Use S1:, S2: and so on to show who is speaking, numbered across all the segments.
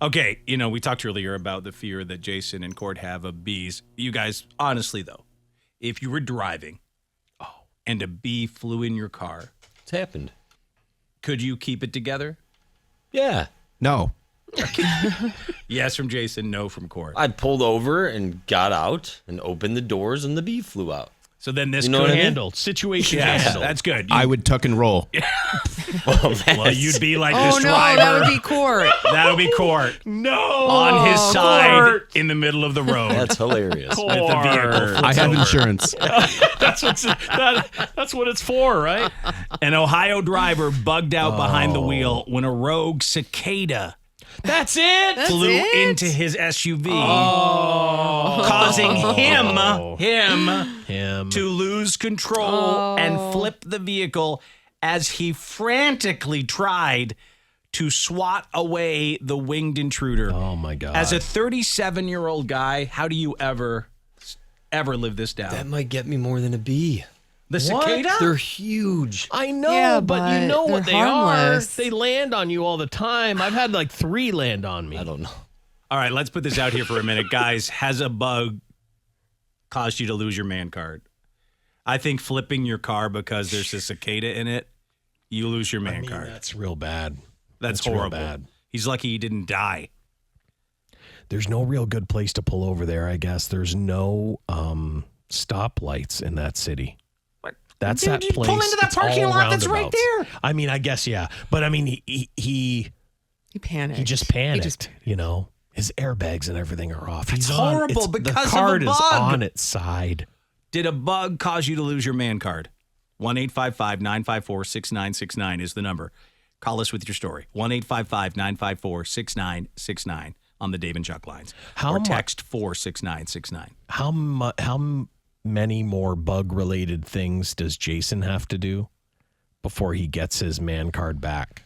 S1: Okay, we talked earlier about the fear that Jason and Cort have of bees. You guys, honestly, though, if you were driving and a bee flew in your car,
S2: It's happened.
S1: could you keep it together?
S2: Yeah.
S3: No.
S1: Yes from Jason, no from Cort.
S2: I pulled over and got out and opened the doors and the bee flew out.
S1: So then this
S2: You know
S1: could
S2: what I mean?
S4: Handled. Situation
S1: Yeah,
S4: handled.
S1: that's good.
S3: I would tuck and roll.
S1: Well, you'd be like
S5: Oh,
S1: this
S5: no,
S1: driver.
S5: that would be Cort.
S1: That would be Cort
S4: No.
S1: on his side
S4: Cort.
S1: in the middle of the road.
S2: That's hilarious.
S1: With the vehicle.
S3: I have insurance.
S4: That's what it's for, right?
S1: An Ohio driver bugged out behind the wheel when a rogue cicada
S4: That's it.
S5: That's
S1: flew
S5: it?
S1: into his SUV, causing him to lose control and flip the vehicle as he frantically tried to swat away the winged intruder.
S4: Oh my God.
S1: As a 37-year-old guy, how do you ever live this down?
S2: That might get me more than a bee.
S1: The cicada?
S2: They're huge.
S4: I know,
S5: Yeah,
S4: but you know
S5: but
S4: what
S5: they're
S4: they
S5: harmless.
S4: are. They land on you all the time. I've had like 3 land on me.
S2: I don't know.
S1: All right, let's put this out here for a minute. Guys, has a bug caused you to lose your man card? I think flipping your car because there's a cicada in it, you lose your man card.
S4: That's real bad.
S1: That's
S4: real
S1: horrible.
S4: bad.
S1: He's lucky he didn't die.
S4: There's no real good place to pull over there, I guess. There's no stoplights in that city.
S1: What?
S4: That's
S1: Dude,
S4: that
S1: you
S4: place.
S1: pull into that
S4: It's
S1: parking
S4: all
S1: lot that's right
S4: roundabouts.
S1: there.
S4: I mean, I guess, yeah. But I mean, he
S5: He panicked.
S4: He just panicked, His airbags and everything are off.
S1: That's
S4: He's
S1: horrible
S4: the
S1: because of a
S4: card is
S1: bug.
S4: on its side.
S1: Did a bug cause you to lose your man card? 1-855-954-6969 is the number. Call us with your story. 1-855-954-6969 on the Dave and Chuck lines.
S4: How
S1: or
S4: mu-
S1: text 46969.
S4: How many more bug-related things does Jason have to do before he gets his man card back?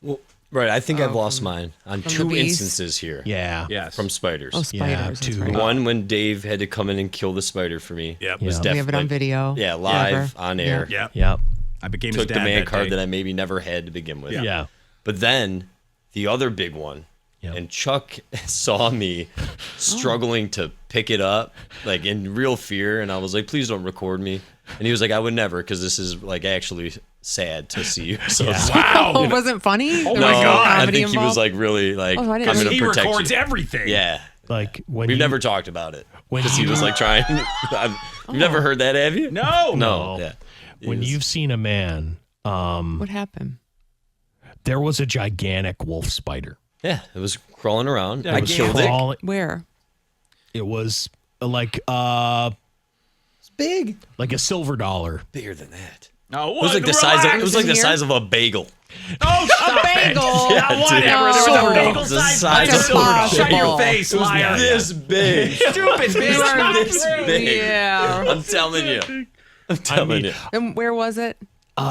S2: Well, right. I think I've lost mine on
S5: from the
S2: 2
S5: bees?
S2: instances here.
S1: Yes.
S2: From spiders.
S5: Oh, spiders.
S4: two.
S5: That's right.
S2: One when Dave had to come in and kill the spider for me.
S1: Yep.
S2: Was
S4: Yeah.
S5: We have it on
S2: definitely-
S5: video.
S2: Yeah, live
S5: Ever.
S2: on air.
S1: Yep.
S4: Yep.
S1: I became
S2: Took
S1: his
S2: the
S1: dad
S2: man
S1: that
S2: card
S1: day.
S2: that I maybe never had to begin with.
S4: Yeah.
S2: But then the other big one,
S4: Yep.
S2: and Chuck saw me struggling to pick it up, like in real fear, and I was like, "Please don't record me." And he was like, "I would never, because this is like actually sad to see you." So it's like,
S5: Oh, it wasn't funny?
S1: Oh
S5: There
S1: my
S5: was no
S1: God.
S2: I
S5: comedy
S2: think he was
S5: involved?
S2: like really like,
S5: Oh, I
S2: "I'm
S5: didn't-
S2: going to
S1: He
S2: protect
S1: records
S2: you."
S1: everything.
S2: Yeah.
S4: Like when
S2: We've
S4: you,
S2: never talked about it.
S4: when
S2: Because he
S4: you-
S2: was like trying. You've never heard that, have you?
S1: No.
S2: No. Yeah.
S4: when you've seen a man,
S5: What happened?
S4: there was a gigantic wolf spider.
S2: Yeah, it was crawling around.
S1: Yeah,
S2: I
S1: it was
S2: killed it.
S4: Crawling-
S5: Where?
S4: It was like
S2: It's big.
S4: like a silver dollar.
S2: Bigger than that.
S1: No,
S2: It was like the size of
S5: in here?
S2: a bagel.
S1: Oh, stop
S5: bagel.
S1: it. Yeah,
S2: dude.
S1: whatever. There was
S5: No.
S1: a bagel
S2: It was the
S1: size
S2: size
S1: bagel.
S2: of
S1: Silver dollar. Shut your
S5: impossible.
S1: face, liar.
S2: This big.
S1: Stupid. This is not
S2: This
S1: true.
S2: big.
S5: Yeah.
S2: I'm telling you. I'm telling you.
S5: And where was it?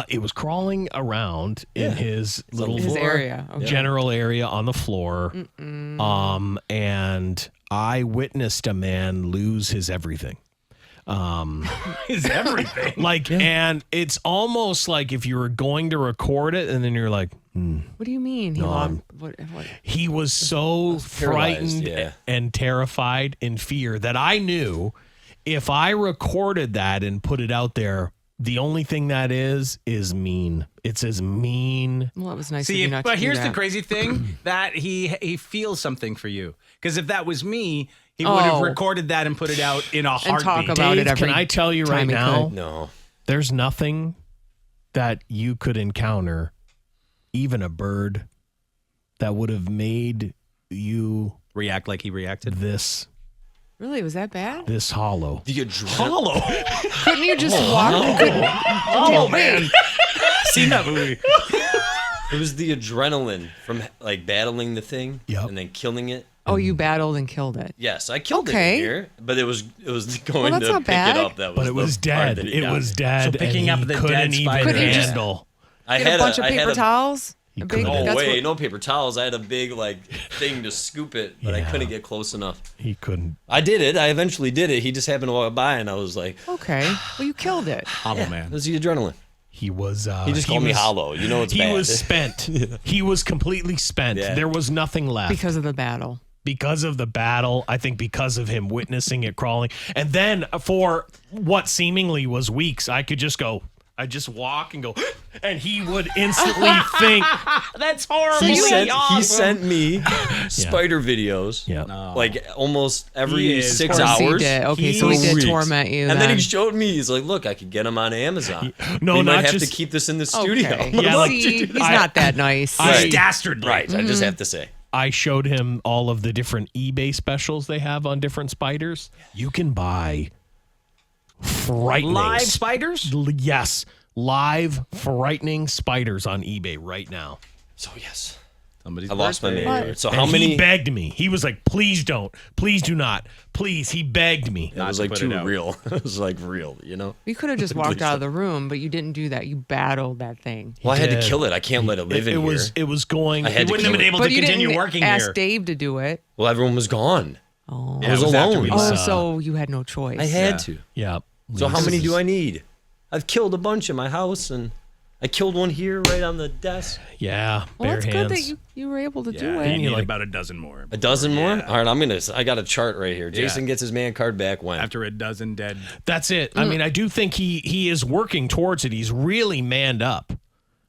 S4: It was crawling around in his little
S5: His area. Okay.
S4: general area on the floor. And I witnessed a man lose his everything.
S1: Is everything.
S4: Like, and it's almost like if you were going to record it and then you're like,
S5: What do you mean? He lost, what?
S4: he was so
S2: paralyzed,
S4: frightened
S2: yeah.
S4: and terrified in fear that I knew if I recorded that and put it out there, the only thing that is mean. It's as mean.
S5: Well, it was nice of
S1: See,
S5: you not to
S1: but
S5: do
S1: here's the
S5: that.
S1: crazy thing, that he feels something for you. Because if that was me, he would have recorded that and put it out in a
S5: And
S1: heartbeat.
S5: talk about it
S4: Dave,
S5: every
S4: can I tell you right
S5: time he
S4: now?
S5: could.
S2: No.
S4: There's nothing that you could encounter, even a bird, that would have made you
S1: React like he reacted.
S4: this
S5: Really? Was that bad?
S4: hollow.
S2: The adrenaline.
S1: Hollow.
S5: Couldn't you just walk?
S1: Oh, man. Seen that movie.
S2: It was the adrenaline from like battling the thing
S4: Yep.
S2: and then killing it.
S5: Oh, you battled and killed it.
S2: Yes, I killed it
S5: Okay.
S2: in here, but it was going
S5: that's
S2: to
S5: not
S2: pick
S5: bad.
S2: it up. That was
S4: But it was
S2: the part
S4: dead.
S2: that he
S4: It
S2: got.
S4: was dead.
S1: So picking
S4: and
S1: up
S4: he
S1: the
S4: couldn't
S1: dead
S4: even
S1: spider.
S5: Couldn't you just-
S4: handle.
S2: I
S5: Get
S2: had
S5: a bunch of
S2: I had
S5: paper towels.
S4: You
S5: A big,
S4: couldn't.
S2: Oh
S5: that's
S2: wait,
S5: what-
S2: no paper towels. I had a big like thing to scoop it, but I
S4: Yeah.
S2: couldn't get close enough.
S4: He couldn't.
S2: I did it. I eventually did it. He just happened to walk by, and I was like,
S5: Okay. Well, you killed it.
S1: Hollow
S2: "It
S1: man.
S2: was the adrenaline."
S4: He was.
S2: He just called me hollow. You know it's
S4: he
S2: bad.
S4: was spent. He was completely spent.
S2: Yeah.
S4: There was nothing left.
S5: Because of the battle.
S4: Because of the battle, I think because of him witnessing it crawling. And then for what seemingly was weeks, I could just go, I'd just walk and go, and he would instantly think, that's horrible.
S2: He sent me spider videos, like almost every 6 hours.
S5: Okay, so he did torment you.
S2: And then he showed me, he's like, look, I could get them on Amazon.
S4: No,
S2: we
S4: not
S2: might have
S4: just,
S2: to keep this in the studio.
S5: Okay.
S4: Yeah, like,
S5: he's not that nice.
S1: He's dastardly.
S2: Right, I just have to say.
S4: I showed him all of the different eBay specials they have on different spiders. You can buy frightening
S1: Live spiders?
S4: Yes, live frightening spiders on eBay right now.
S2: So yes,
S1: Somebody's
S2: I lost my
S1: birthday.
S2: man card. So
S4: And
S2: how many?
S4: He begged me. He was like, "Please don't. Please do not. Please." He begged me.
S2: It was
S1: to
S2: like
S1: put
S2: too
S1: it out.
S2: real. It was like real, you know.
S5: You could have just walked out of the room, but you didn't do that. You battled that thing.
S2: Well, I had to
S4: did.
S2: kill it. I can't let it live in here.
S4: It was going.
S2: I had to
S1: Wouldn't have
S2: kill
S1: been
S2: it.
S1: able
S5: But
S1: to
S5: you
S1: continue
S5: didn't
S1: working
S5: ask
S1: here.
S5: Dave to do it.
S2: Well, everyone was gone.
S5: Oh,
S2: I was
S1: it was after
S2: alone.
S1: we
S5: oh,
S1: left.
S5: so you had no choice.
S2: I had to.
S4: Yeah.
S2: So how many do I need? I've killed a bunch in my house, and I killed one here right on the desk.
S4: Yeah.
S5: Well,
S4: bare
S5: it's
S4: hands.
S5: good that you were able to do
S1: Yeah,
S5: it.
S1: you need
S4: like-
S1: about a dozen more.
S2: A dozen more?
S1: Yeah.
S2: All right, I got a chart right here. Jason gets his man card back when?
S1: After a dozen dead.
S4: That's it. I mean, I do think he is working towards it. He's really manned up.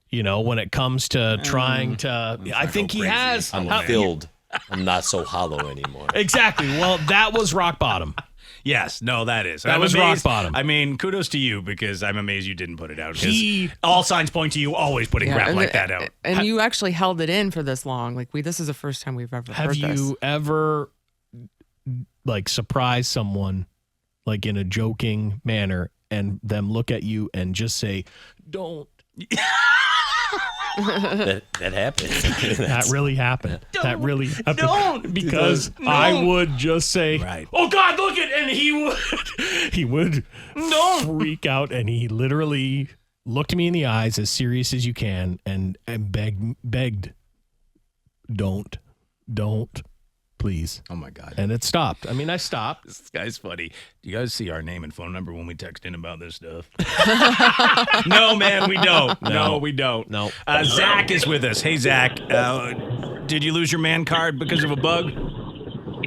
S4: You know, when it comes to trying to, I think he
S1: crazy.
S4: has.
S2: I'm filled. I'm not so hollow anymore.
S4: Exactly. Well, that was rock bottom.
S1: Yes, no, that is.
S4: That
S1: I'm
S4: was
S1: amazed.
S4: rock bottom.
S1: I mean, kudos to you because I'm amazed you didn't put it out. 'cause
S4: He-
S1: all signs point to you always putting crap
S5: and
S1: like that out.
S5: And you actually held it in for this long. Like this is the first time we've ever
S4: Have
S5: heard this.
S4: you ever like surprised someone like in a joking manner and them look at you and just say, "Don't."
S2: That happened.
S4: That really happened. That really happened.
S1: don't.
S4: Because
S1: No.
S4: I would just say,
S1: Right.
S4: "Oh God, look it!" And he would freak out, and he literally looked me in the eyes as serious as you can, and begged, "Don't, please."
S1: Oh my God.
S4: And it stopped. I mean, I stopped.
S1: This guy's funny. Do you guys see our name and phone number when we text in about this stuff? No, man, we don't. No, we don't.
S4: No.
S1: Zach is with us. Hey, Zach. Did you lose your man card because of a bug?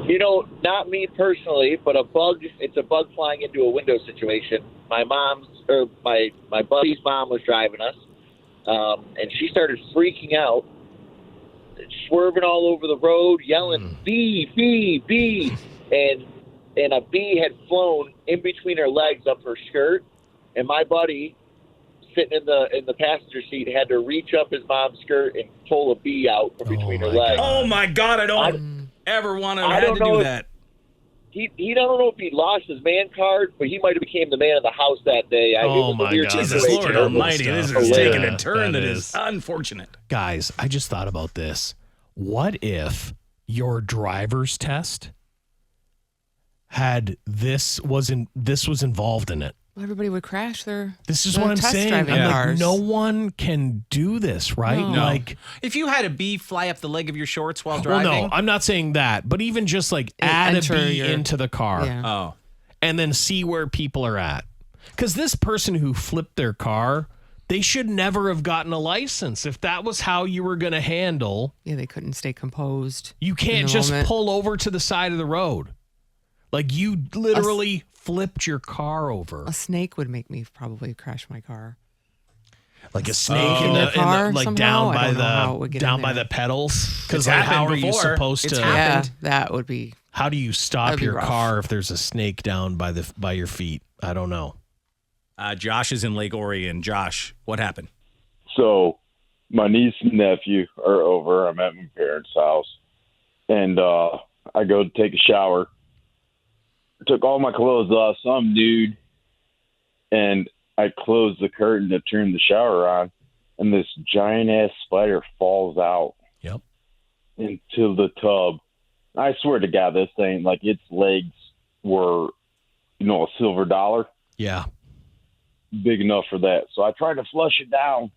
S3: You know, not me personally, but it's a bug flying into a window situation. My buddy's mom was driving us, and she started freaking out, swerving all over the road, yelling, bee, bee, bee. And a bee had flown in between her legs up her skirt, and my buddy, sitting in the passenger seat, had to reach up his mom's skirt and pull a bee out from between her legs.
S1: Oh my God! I don't ever want to
S3: I
S1: have
S3: don't
S1: to
S3: know
S1: do
S3: if-
S1: that.
S3: He don't know if he lost his man card, but he might have became the man of the house that day. It
S4: Oh,
S3: was a
S4: my
S3: weird
S4: God.
S1: Jesus
S3: situation.
S1: Lord
S4: terrible
S1: Almighty! This
S4: stuff.
S1: is
S3: Yeah,
S1: taking a turn
S4: that
S1: that
S4: is.
S1: is unfortunate.
S4: Guys, I just thought about this. What if your driver's test had this was involved in it?
S5: Everybody would crash their.
S4: This is
S5: the
S4: what I'm
S5: test
S4: saying.
S5: driving
S4: I'm like,
S5: cars.
S4: no one can do this, right?
S5: No.
S1: No.
S4: Like,
S1: If you had a bee fly up the leg of your shorts while
S4: well,
S1: driving,
S4: no, I'm not saying that, but even just like add a
S5: enter
S4: bee
S5: your-
S4: into the car
S5: Yeah.
S1: oh,
S4: and then see where people are at. Because this person who flipped their car, they should never have gotten a license. If that was how you were going to handle,
S5: Yeah, they couldn't stay composed.
S4: you
S5: in
S4: can't
S5: the
S4: just
S5: moment.
S4: pull over to the side of the road. Like you literally flipped your car over.
S5: A snake would make me probably crash my car.
S4: Like a snake in
S5: their
S4: the,
S5: car
S4: like
S5: somehow?
S4: down
S5: I
S4: by
S5: don't know how it would
S4: the
S5: get
S4: down
S5: in
S4: by
S5: there.
S4: the pedals. Because
S1: It's
S4: like, how
S1: happened
S4: are you
S1: before.
S4: supposed
S1: It's
S4: to?
S1: happened.
S5: Yeah, that would be.
S4: How do you stop
S5: That'd be
S4: your
S5: rough.
S4: car if there's a snake down by your feet? I don't know.
S1: Josh is in Lake Orion. Josh, what happened?
S6: So my niece and nephew are over. I'm at my parents' house. And I go to take a shower. Took all my clothes off, so I'm nude. And I close the curtain to turn the shower on. And this giant-ass spider falls out
S4: Yep.
S6: into the tub. I swear to God, this thing, like its legs were, a silver dollar.
S4: Yeah.
S6: Big enough for that. So I tried to flush it down.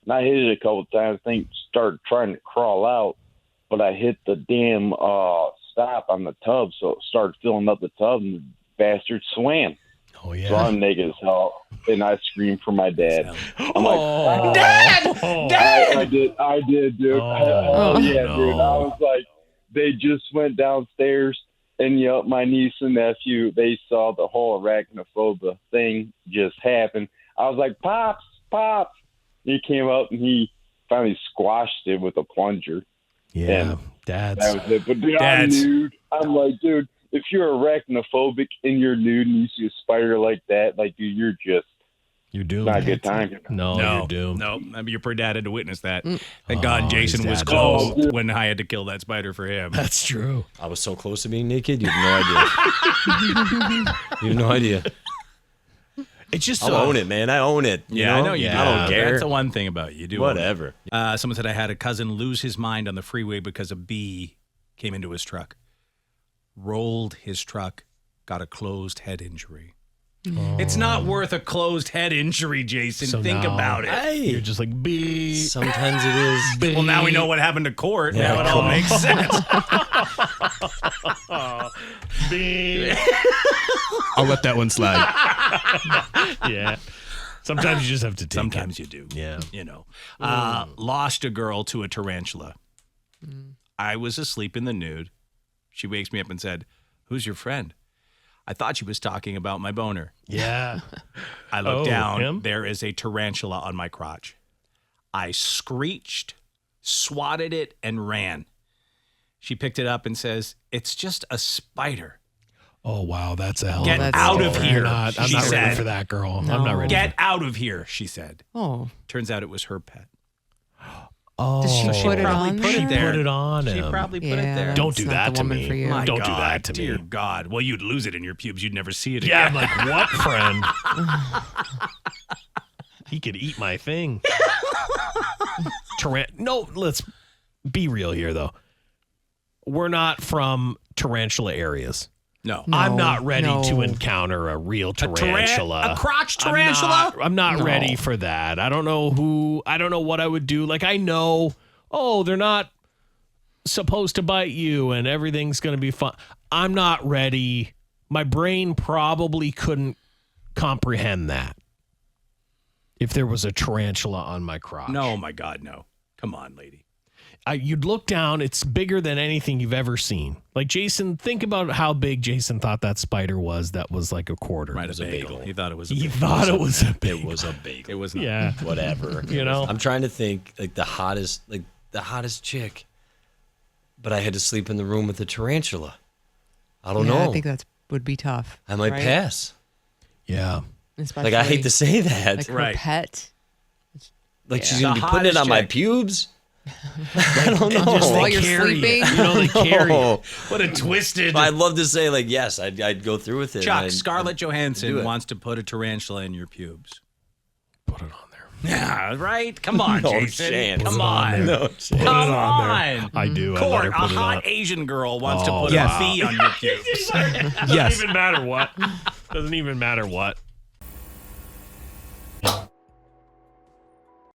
S6: And I hit it a couple of times. I think started trying to crawl out, but I hit the damn stop on the tub, so it started filling up the tub, and the bastard swam.
S4: Oh yeah.
S6: So I'm naked as hell, and I screamed for my dad. I'm like, I did, dude.
S4: Oh,
S6: yeah,
S4: no.
S6: dude. I was like, they just went downstairs, and my niece and nephew, they saw the whole arachnophobia thing just happen. I was like, Pops. He came up and he finally squashed it with a plunger.
S4: Yeah,
S6: And
S4: Dad's.
S6: that was it. But dude, I'm nude. I'm like, dude, if you're arachnophobic and you're nude and you see a spider like that, like, dude,
S4: You're doomed.
S6: not a good time.
S4: No, you're doomed.
S1: No, I mean, your poor dad had to witness that. Thank God
S4: his
S1: Jason was
S4: dad
S1: clothed when I had to kill that spider for him.
S4: That's true.
S2: I was so close to being naked, you have no idea. You have no idea.
S4: It's just
S2: I own it, man. I own it. You
S1: Yeah,
S2: know?
S1: I know you do.
S2: I don't care.
S1: That's the one thing about you. You do.
S2: Whatever.
S1: Someone said I had a cousin lose his mind on the freeway because a bee came into his truck. Rolled his truck, got a closed head injury. It's not worth a closed head injury, Jason.
S4: So
S1: Think
S4: now-
S1: about it.
S2: Hey,
S4: You're just like B.
S2: sometimes it is.
S1: Well, now we know what happened to Cort.
S2: Yeah,
S1: Now it all makes sense.
S4: B.
S7: I'll let that one slide.
S4: Yeah. Sometimes you just have to take
S1: Sometimes
S4: it.
S1: you do.
S4: Yeah.
S1: You know. Lost a girl to a tarantula. I was asleep in the nude. She wakes me up and said, "Who's your friend?" I thought she was talking about my boner.
S4: Yeah.
S1: I look
S4: Oh,
S1: down.
S4: him?
S1: There is a tarantula on my crotch. I screeched, swatted it, and ran. She picked it up and says, "It's just a spider."
S4: Oh, wow. That's a hell
S1: Get
S4: of a
S1: out
S4: girl.
S1: of here,
S4: I'm
S1: she
S4: not ready
S1: said.
S4: for that girl.
S5: No.
S4: I'm not ready.
S1: Get out of here, she said.
S5: Oh,
S1: Turns out it was her pet.
S4: Oh,
S5: Does she put it
S1: probably
S5: on
S1: put
S5: there?
S1: it there.
S4: Put it on
S1: She
S4: him.
S1: probably put it
S5: Yeah,
S1: there.
S4: Don't
S5: that's
S4: do
S5: not
S4: that
S5: the
S4: to
S5: woman
S4: me.
S5: for you.
S1: My
S4: Don't do
S1: God,
S4: that to
S1: dear
S4: me.
S1: God. Well, you'd lose it in your pubes. You'd never see it
S4: Yeah,
S1: again.
S4: I'm like, what, friend? He could eat my thing. No, let's be real here, though. We're not from tarantula areas.
S1: No.
S4: I'm not ready
S5: no.
S4: to encounter a real tarantula.
S1: A crotch tarantula?
S4: I'm not
S5: No.
S4: ready for that. I don't know what I would do. Like, I know, they're not supposed to bite you and everything's going to be fine. I'm not ready. My brain probably couldn't comprehend that if there was a tarantula on my crotch.
S1: No, my God, no. Come on, lady.
S4: You'd look down. It's bigger than anything you've ever seen. Like, Jason, think about how big Jason thought that spider was. That was like a quarter.
S1: Right,
S2: was
S1: a
S2: a
S1: bagel.
S2: bagel.
S1: He thought it was a
S4: He
S1: bagel.
S4: thought it was a
S2: It
S4: big.
S2: was a bagel.
S1: It was not.
S4: Yeah.
S2: Whatever.
S4: You know?
S2: I'm trying to think like the hottest chick, but I had to sleep in the room with the tarantula. I don't know.
S5: I think that would be tough.
S2: I might
S5: right?
S2: pass.
S4: Yeah.
S2: Like, I hate to say that.
S5: Like her
S1: Right.
S5: pet.
S2: Like, she's
S1: The
S2: gonna be putting it
S1: hottest
S2: on my
S1: chick.
S2: pubes. I don't know.
S5: Just while
S4: They
S5: you're
S4: carry you.
S5: sleeping?
S4: You know, they carry you.
S2: Oh.
S1: What a twisted.
S2: I'd love to say like yes, I'd go through with it.
S1: Chuck,
S2: and
S1: Scarlett
S2: do
S1: Johansson
S2: it.
S1: wants to put a tarantula in your pubes.
S4: Put it on there.
S1: Yeah, right? Come on,
S2: No
S1: Jason.
S2: chance.
S1: Come
S4: Put it on
S1: on.
S2: No chance.
S1: Come
S4: Put it on there.
S1: on.
S4: I do. I let
S1: Cort,
S4: her
S1: a
S4: put it
S1: hot
S4: on.
S1: Asian girl wants to
S4: Oh,
S1: put
S7: yes.
S1: a bee on your pubes.
S7: Yes.
S4: Doesn't even matter what. Doesn't even matter what.